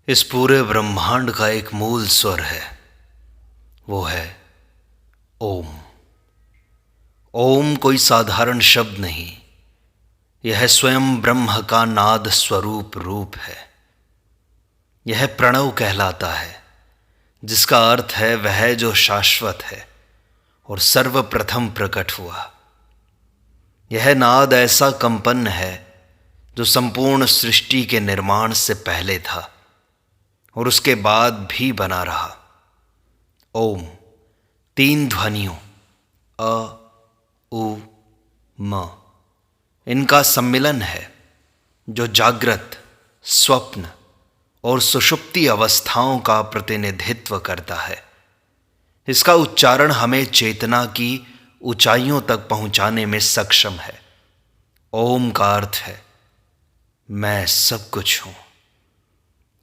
इस पूरे ब्रह्मांड का एक मूल स्वर है, वो है ओम। ओम कोई साधारण शब्द नहीं, यह स्वयं ब्रह्म का नाद स्वरूप रूप है। यह प्रणव कहलाता है, जिसका अर्थ है वह जो शाश्वत है और सर्वप्रथम प्रकट हुआ। यह नाद ऐसा कंपन है जो संपूर्ण सृष्टि के निर्माण से पहले था और उसके बाद भी बना रहा। ओम 3 ध्वनियों अ, उ, म इनका सम्मिलन है, जो जागृत, स्वप्न और सुषुप्ति अवस्थाओं का प्रतिनिधित्व करता है। इसका उच्चारण हमें चेतना की ऊंचाइयों तक पहुंचाने में सक्षम है। ओम का अर्थ है मैं सब कुछ हूं।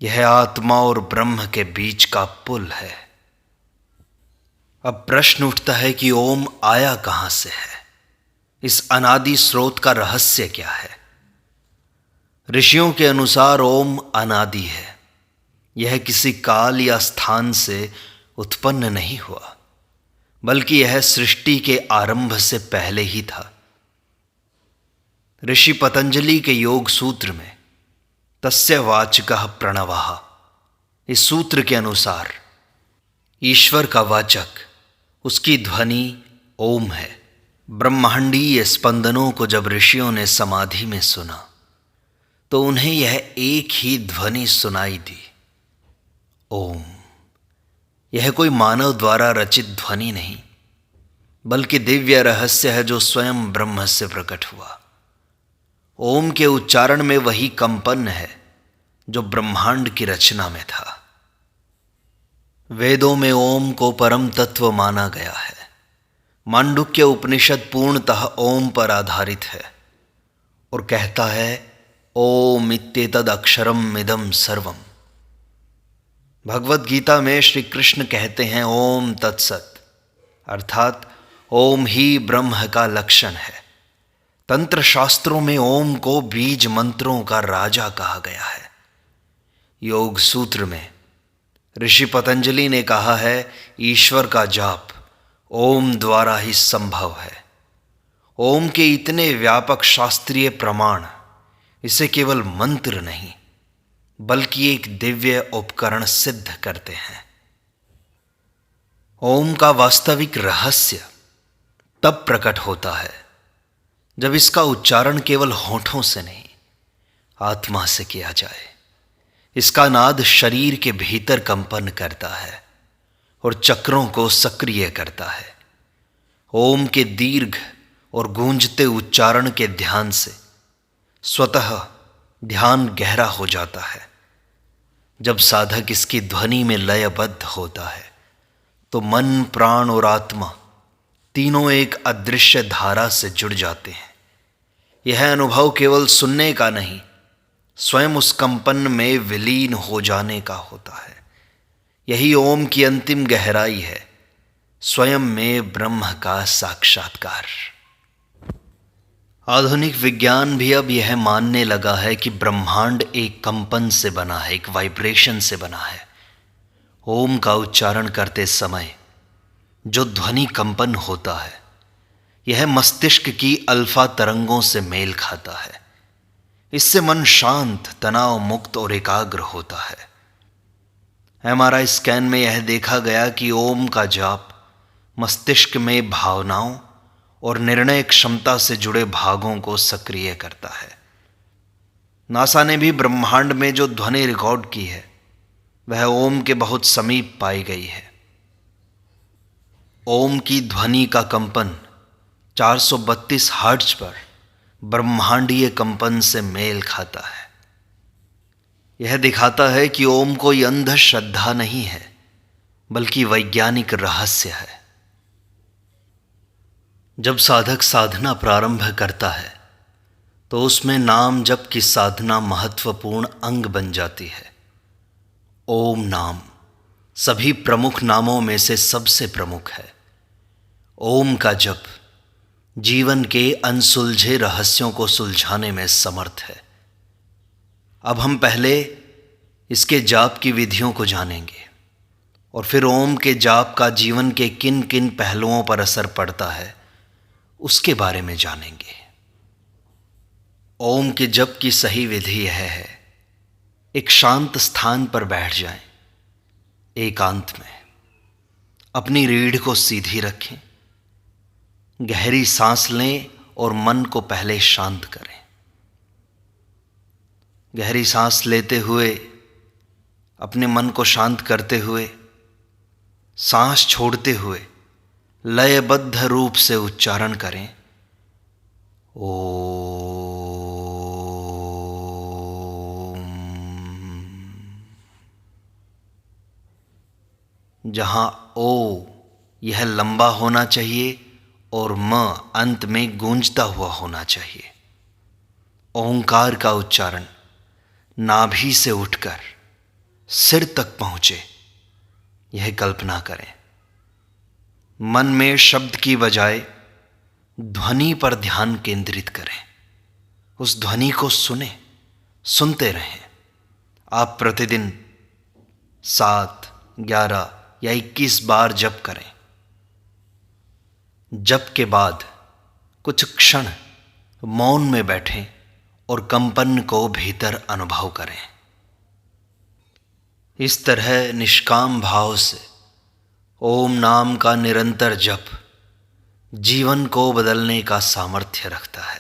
यह आत्मा और ब्रह्म के बीच का पुल है। अब प्रश्न उठता है कि ओम आया कहां से है? इस अनादि स्रोत का रहस्य क्या है? ऋषियों के अनुसार ओम अनादि है। यह किसी काल या स्थान से उत्पन्न नहीं हुआ, बल्कि यह सृष्टि के आरंभ से पहले ही था। ऋषि पतंजलि के योग सूत्र में तस्य वाचकः प्रणवः, इस सूत्र के अनुसार ईश्वर का वाचक, उसकी ध्वनि ओम है। ब्रह्मांडीय स्पंदनों को जब ऋषियों ने समाधि में सुना तो उन्हें यह एक ही ध्वनि सुनाई दी, ओम। यह कोई मानव द्वारा रचित ध्वनि नहीं, बल्कि दिव्य रहस्य है जो स्वयं ब्रह्म से प्रकट हुआ। ओम के उच्चारण में वही कंपन है जो ब्रह्मांड की रचना में था। वेदों में ओम को परम तत्व माना गया है। मांडुक्य उपनिषद पूर्णतः ओम पर आधारित है और कहता है ओम इत्येतद अक्षरम इदं सर्वम। भगवत गीता में श्री कृष्ण कहते हैं ओम तत्सत, अर्थात ओम ही ब्रह्म का लक्षण है। तंत्र शास्त्रों में ओम को बीज मंत्रों का राजा कहा गया है। योग सूत्र में ऋषि पतंजलि ने कहा है ईश्वर का जाप ओम द्वारा ही संभव है। ओम के इतने व्यापक शास्त्रीय प्रमाण इसे केवल मंत्र नहीं, बल्कि एक दिव्य उपकरण सिद्ध करते हैं। ओम का वास्तविक रहस्य तब प्रकट होता है जब इसका उच्चारण केवल होठों से नहीं, आत्मा से किया जाए। इसका नाद शरीर के भीतर कंपन करता है और चक्रों को सक्रिय करता है। ओम के दीर्घ और गूंजते उच्चारण के ध्यान से स्वतः ध्यान गहरा हो जाता है। जब साधक इसकी ध्वनि में लयबद्ध होता है तो मन, प्राण और आत्मा तीनों एक अदृश्य धारा से जुड़ जाते हैं। यह अनुभव केवल सुनने का नहीं, स्वयं उस कंपन में विलीन हो जाने का होता है। यही ओम की अंतिम गहराई है, स्वयं में ब्रह्म का साक्षात्कार। आधुनिक विज्ञान भी अब यह मानने लगा है कि ब्रह्मांड एक कंपन से बना है, एक वाइब्रेशन से बना है। ओम का उच्चारण करते समय जो ध्वनि कंपन होता है, यह मस्तिष्क की अल्फा तरंगों से मेल खाता है। इससे मन शांत, तनाव मुक्त और एकाग्र होता है। एमआरआई स्कैन में यह देखा गया कि ओम का जाप मस्तिष्क में भावनाओं और निर्णय क्षमता से जुड़े भागों को सक्रिय करता है। नासा ने भी ब्रह्मांड में जो ध्वनि रिकॉर्ड की है वह ओम के बहुत समीप पाई गई है। ओम की ध्वनि का कंपन 432 हर्ट्ज पर ब्रह्मांडीय कंपन से मेल खाता है। यह दिखाता है कि ओम कोई अंधश्रद्धा नहीं है, बल्कि वैज्ञानिक रहस्य है। जब साधक साधना प्रारंभ करता है तो उसमें नाम जप की साधना महत्वपूर्ण अंग बन जाती है। ओम नाम सभी प्रमुख नामों में से सबसे प्रमुख है। ओम का जप जीवन के अनसुलझे रहस्यों को सुलझाने में समर्थ है। अब हम पहले इसके जाप की विधियों को जानेंगे और फिर ओम के जाप का जीवन के किन किन पहलुओं पर असर पड़ता है उसके बारे में जानेंगे। ओम के जप की सही विधि यह है, एक शांत स्थान पर बैठ जाएं, एकांत में अपनी रीढ़ को सीधी रखें, गहरी सांस लें और मन को पहले शांत करें। गहरी सांस लेते हुए अपने मन को शांत करते हुए सांस छोड़ते हुए लयबद्ध रूप से उच्चारण करें, ओम। जहां ओ यह लंबा होना चाहिए और म अंत में गूंजता हुआ होना चाहिए। ओंकार का उच्चारण नाभि से उठकर सिर तक पहुंचे, यह कल्पना करें। मन में शब्द की बजाय ध्वनि पर ध्यान केंद्रित करें। उस ध्वनि को सुनते रहें। आप प्रतिदिन 7, 11 या 21 बार जप करें। जप के बाद कुछ क्षण मौन में बैठें और कंपन को भीतर अनुभव करें। इस तरह निष्काम भाव से ओम नाम का निरंतर जप जीवन को बदलने का सामर्थ्य रखता है।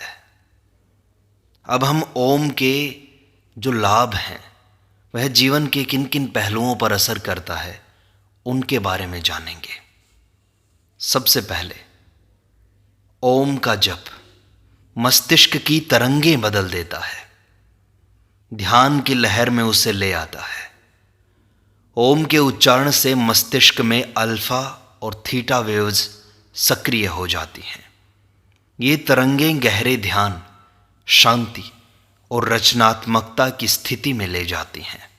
अब हम ओम के जो लाभ हैं वह जीवन के किन किन पहलुओं पर असर करता है उनके बारे में जानेंगे। सबसे पहले ओम का जप मस्तिष्क की तरंगें बदल देता है, ध्यान की लहर में उसे ले आता है। ओम के उच्चारण से मस्तिष्क में अल्फा और थीटा वेव्स सक्रिय हो जाती हैं। ये तरंगें गहरे ध्यान, शांति और रचनात्मकता की स्थिति में ले जाती हैं।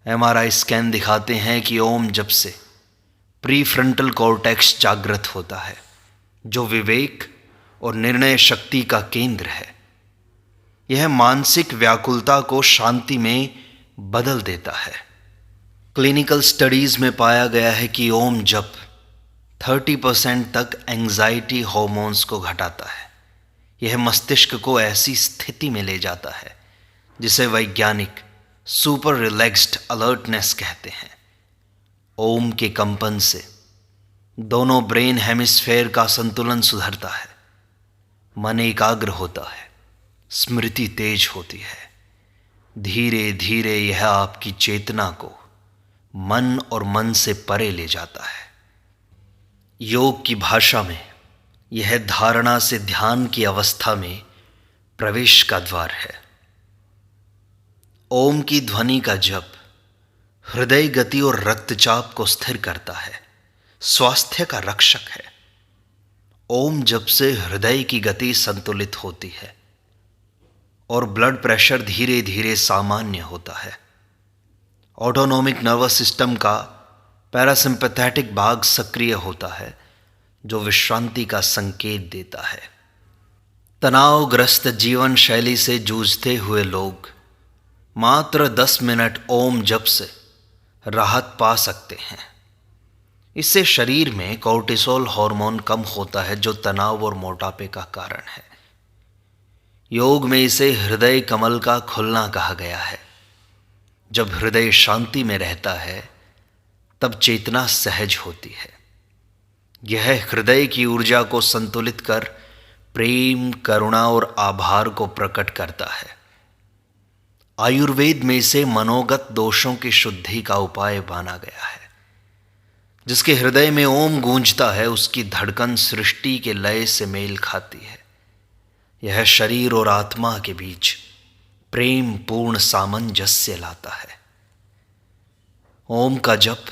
MRI स्कैन दिखाते हैं कि ओम जप से प्रीफ्रंटल कॉर्टेक्स जागृत होता है, जो विवेक और निर्णय शक्ति का केंद्र है। यह मानसिक व्याकुलता को शांति में बदल देता है। क्लिनिकल स्टडीज में पाया गया है कि ओम जप 30% तक एंजाइटी हार्मोन्स को घटाता है। यह मस्तिष्क को ऐसी स्थिति में ले जाता है जिसे वैज्ञानिक सुपर रिलैक्स्ड अलर्टनेस कहते हैं। ओम के कंपन से दोनों ब्रेन हेमिस्फेयर का संतुलन सुधरता है, मन एकाग्र होता है, स्मृति तेज होती है। धीरे धीरे यह आपकी चेतना को मन और मन से परे ले जाता है। योग की भाषा में यह धारणा से ध्यान की अवस्था में प्रवेश का द्वार है। ओम की ध्वनि का जप हृदय गति और रक्तचाप को स्थिर करता है, स्वास्थ्य का रक्षक है। ओम जप से हृदय की गति संतुलित होती है और ब्लड प्रेशर धीरे धीरे सामान्य होता है। ऑटोनोमिक नर्वस सिस्टम का पैरासिम्पैथेटिक भाग सक्रिय होता है, जो विश्रांति का संकेत देता है। तनावग्रस्त जीवन शैली से जूझते हुए लोग मात्र 10 मिनट ओम जप से राहत पा सकते हैं। इससे शरीर में कोर्टिसोल हार्मोन कम होता है, जो तनाव और मोटापे का कारण है। योग में इसे हृदय कमल का खुलना कहा गया है। जब हृदय शांति में रहता है तब चेतना सहज होती है। यह हृदय की ऊर्जा को संतुलित कर प्रेम, करुणा और आभार को प्रकट करता है। आयुर्वेद में इसे मनोगत दोषों की शुद्धि का उपाय माना गया है। जिसके हृदय में ओम गूंजता है उसकी धड़कन सृष्टि के लय से मेल खाती है। यह शरीर और आत्मा के बीच प्रेम पूर्ण सामंजस्य लाता है। ओम का जप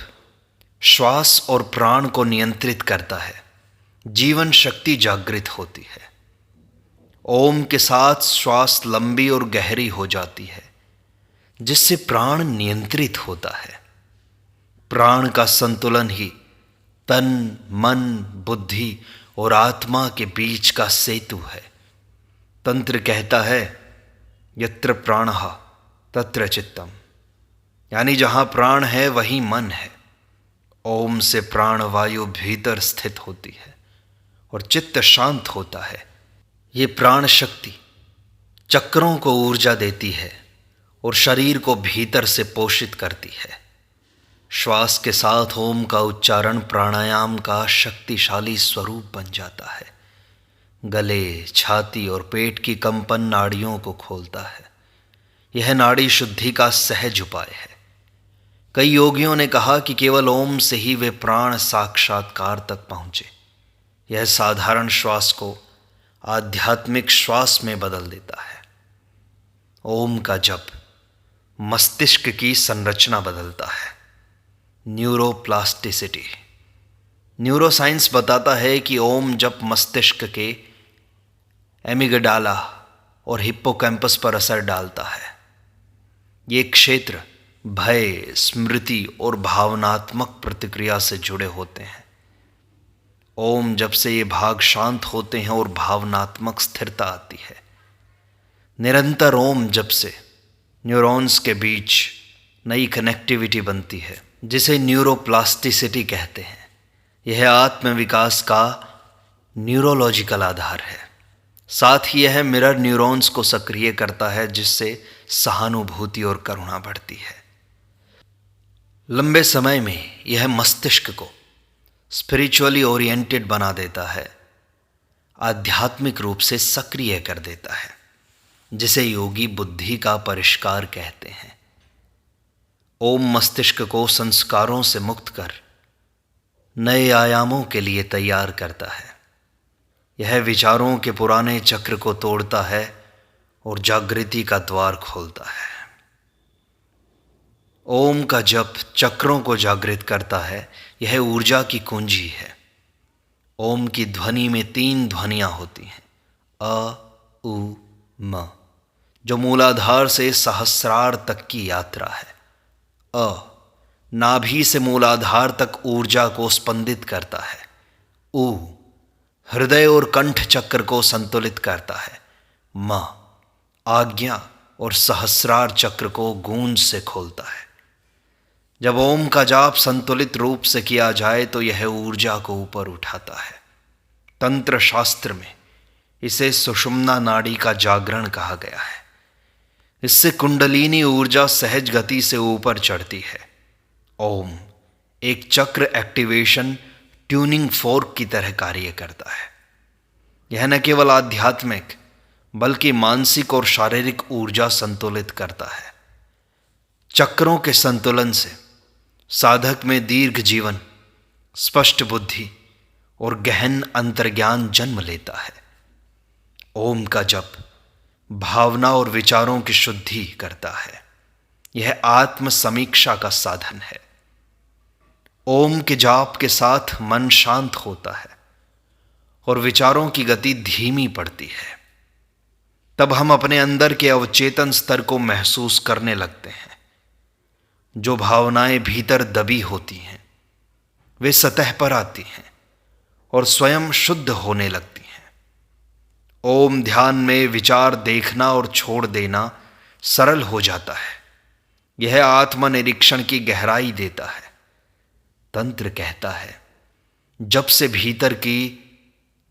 श्वास और प्राण को नियंत्रित करता है, जीवन शक्ति जागृत होती है। ओम के साथ श्वास लंबी और गहरी हो जाती है, जिससे प्राण नियंत्रित होता है। प्राण का संतुलन ही तन, मन, बुद्धि और आत्मा के बीच का सेतु है। तंत्र कहता है, यत्र प्राणः तत्र चित्तम, यानी जहाँ प्राण है वहीं मन है। ओम से प्राण वायु भीतर स्थित होती है और चित्त शांत होता है। ये प्राण शक्ति चक्रों को ऊर्जा देती है और शरीर को भीतर से पोषित करती है। श्वास के साथ ओम का उच्चारण प्राणायाम का शक्तिशाली स्वरूप बन जाता है। गले, छाती और पेट की कंपन नाड़ियों को खोलता है। यह नाड़ी शुद्धि का सहज उपाय है। कई योगियों ने कहा कि केवल ओम से ही वे प्राण साक्षात्कार तक पहुँचे। यह साधारण श्वास को आध्यात्मिक श्वास में बदल देता है। ओम का जप मस्तिष्क की संरचना बदलता है। न्यूरोप्लास्टिसिटी। न्यूरोसाइंस बताता है कि ओम जप मस्तिष्क के एमिगडाला और हिप्पोकैम्पस पर असर डालता है। ये क्षेत्र भय, स्मृति और भावनात्मक प्रतिक्रिया से जुड़े होते हैं। ओम जप से ये भाग शांत होते हैं और भावनात्मक स्थिरता आती है। निरंतर ओम जप से न्यूरॉन्स के बीच नई कनेक्टिविटी बनती है, जिसे न्यूरोप्लास्टिसिटी कहते हैं। यह आत्मविकास का न्यूरोलॉजिकल आधार है। साथ ही यह मिरर न्यूरॉन्स को सक्रिय करता है, जिससे सहानुभूति और करुणा बढ़ती है। लंबे समय में यह मस्तिष्क को स्पिरिचुअली ओरिएंटेड बना देता है, आध्यात्मिक रूप से सक्रिय कर देता है, जिसे योगी बुद्धि का परिष्कार कहते हैं। ओम मस्तिष्क को संस्कारों से मुक्त कर नए आयामों के लिए तैयार करता है। यह विचारों के पुराने चक्र को तोड़ता है और जागृति का द्वार खोलता है। ओम का जप चक्रों को जागृत करता है। यह ऊर्जा की कुंजी है। ओम की ध्वनि में 3 ध्वनियां होती हैं, अ, उ, म, जो मूलाधार से सहस्रार तक की यात्रा है। अ नाभि से मूलाधार तक ऊर्जा को स्पंदित करता है। उ हृदय और कंठ चक्र को संतुलित करता है। म आज्ञा और सहस्रार चक्र को गूंज से खोलता है। जब ओम का जाप संतुलित रूप से किया जाए तो यह ऊर्जा को ऊपर उठाता है। तंत्र शास्त्र में इसे सुषुम्ना नाड़ी का जागरण कहा गया है। इससे कुंडलिनी ऊर्जा सहज गति से ऊपर चढ़ती है। ओम एक चक्र एक्टिवेशन ट्यूनिंग फोर्क की तरह कार्य करता है। यह न केवल आध्यात्मिक बल्कि मानसिक और शारीरिक ऊर्जा संतुलित करता है। चक्रों के संतुलन से साधक में दीर्घ जीवन, स्पष्ट बुद्धि और गहन अंतर्ज्ञान जन्म लेता है। ओम का जप भावना और विचारों की शुद्धि करता है। यह आत्म समीक्षा का साधन है। ओम के जाप के साथ मन शांत होता है और विचारों की गति धीमी पड़ती है। तब हम अपने अंदर के अवचेतन स्तर को महसूस करने लगते हैं। जो भावनाएं भीतर दबी होती हैं वे सतह पर आती हैं और स्वयं शुद्ध होने लगती हैं। ओम ध्यान में विचार देखना और छोड़ देना सरल हो जाता है। यह आत्मनिरीक्षण की गहराई देता है। तंत्र कहता है, जब से भीतर की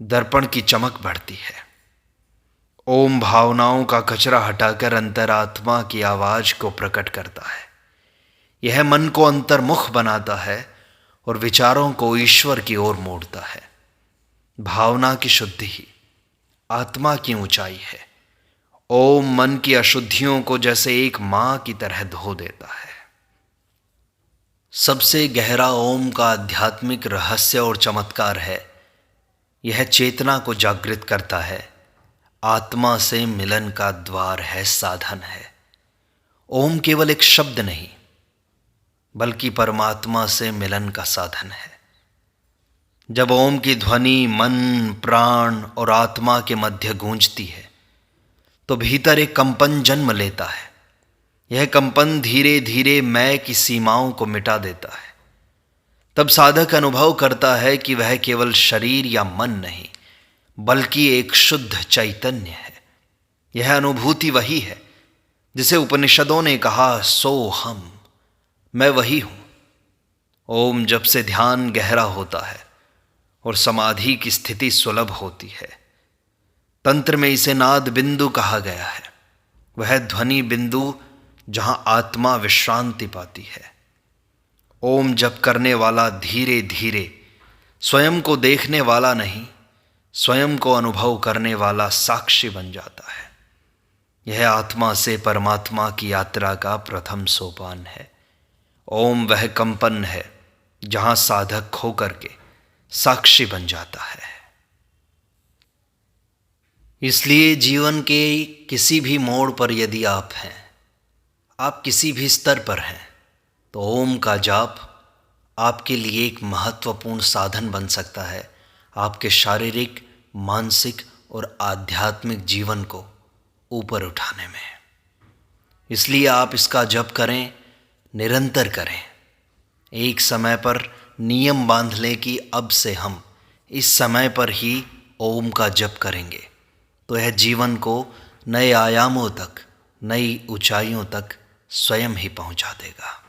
दर्पण की चमक बढ़ती है। ओम भावनाओं का कचरा हटाकर अंतरात्मा की आवाज को प्रकट करता है। यह मन को अंतर्मुख बनाता है और विचारों को ईश्वर की ओर मोड़ता है। भावना की शुद्धि ही आत्मा की ऊंचाई है। ओम मन की अशुद्धियों को जैसे एक मां की तरह धो देता है। सबसे गहरा ओम का आध्यात्मिक रहस्य और चमत्कार है, यह चेतना को जागृत करता है, आत्मा से मिलन का द्वार है, साधन है। ओम केवल एक शब्द नहीं बल्कि परमात्मा से मिलन का साधन है। जब ओम की ध्वनि मन, प्राण और आत्मा के मध्य गूंजती है तो भीतर एक कंपन जन्म लेता है। यह कंपन धीरे धीरे मैं की सीमाओं को मिटा देता है। तब साधक अनुभव करता है कि वह केवल शरीर या मन नहीं बल्कि एक शुद्ध चैतन्य है। यह अनुभूति वही है जिसे उपनिषदों ने कहा सो हम, मैं वही हूँ। ओम जब से ध्यान गहरा होता है और समाधि की स्थिति सुलभ होती है। तंत्र में इसे नाद बिंदु कहा गया है। वह ध्वनि बिंदु जहां आत्मा विश्रांति पाती है। ओम जप करने वाला धीरे धीरे स्वयं को देखने वाला नहीं, स्वयं को अनुभव करने वाला साक्षी बन जाता है। यह आत्मा से परमात्मा की यात्रा का प्रथम सोपान है। ओम वह कंपन है जहां साधक खो करके साक्षी बन जाता है। इसलिए जीवन के किसी भी मोड़ पर यदि आप हैं, आप किसी भी स्तर पर हैं, तो ओम का जाप आपके लिए एक महत्वपूर्ण साधन बन सकता है आपके शारीरिक, मानसिक और आध्यात्मिक जीवन को ऊपर उठाने में। इसलिए आप इसका जप करें, निरंतर करें। एक समय पर नियम बांध लें कि अब से हम इस समय पर ही ओम का जप करेंगे, तो यह जीवन को नए आयामों तक, नई ऊंचाइयों तक स्वयं ही पहुंचा देगा।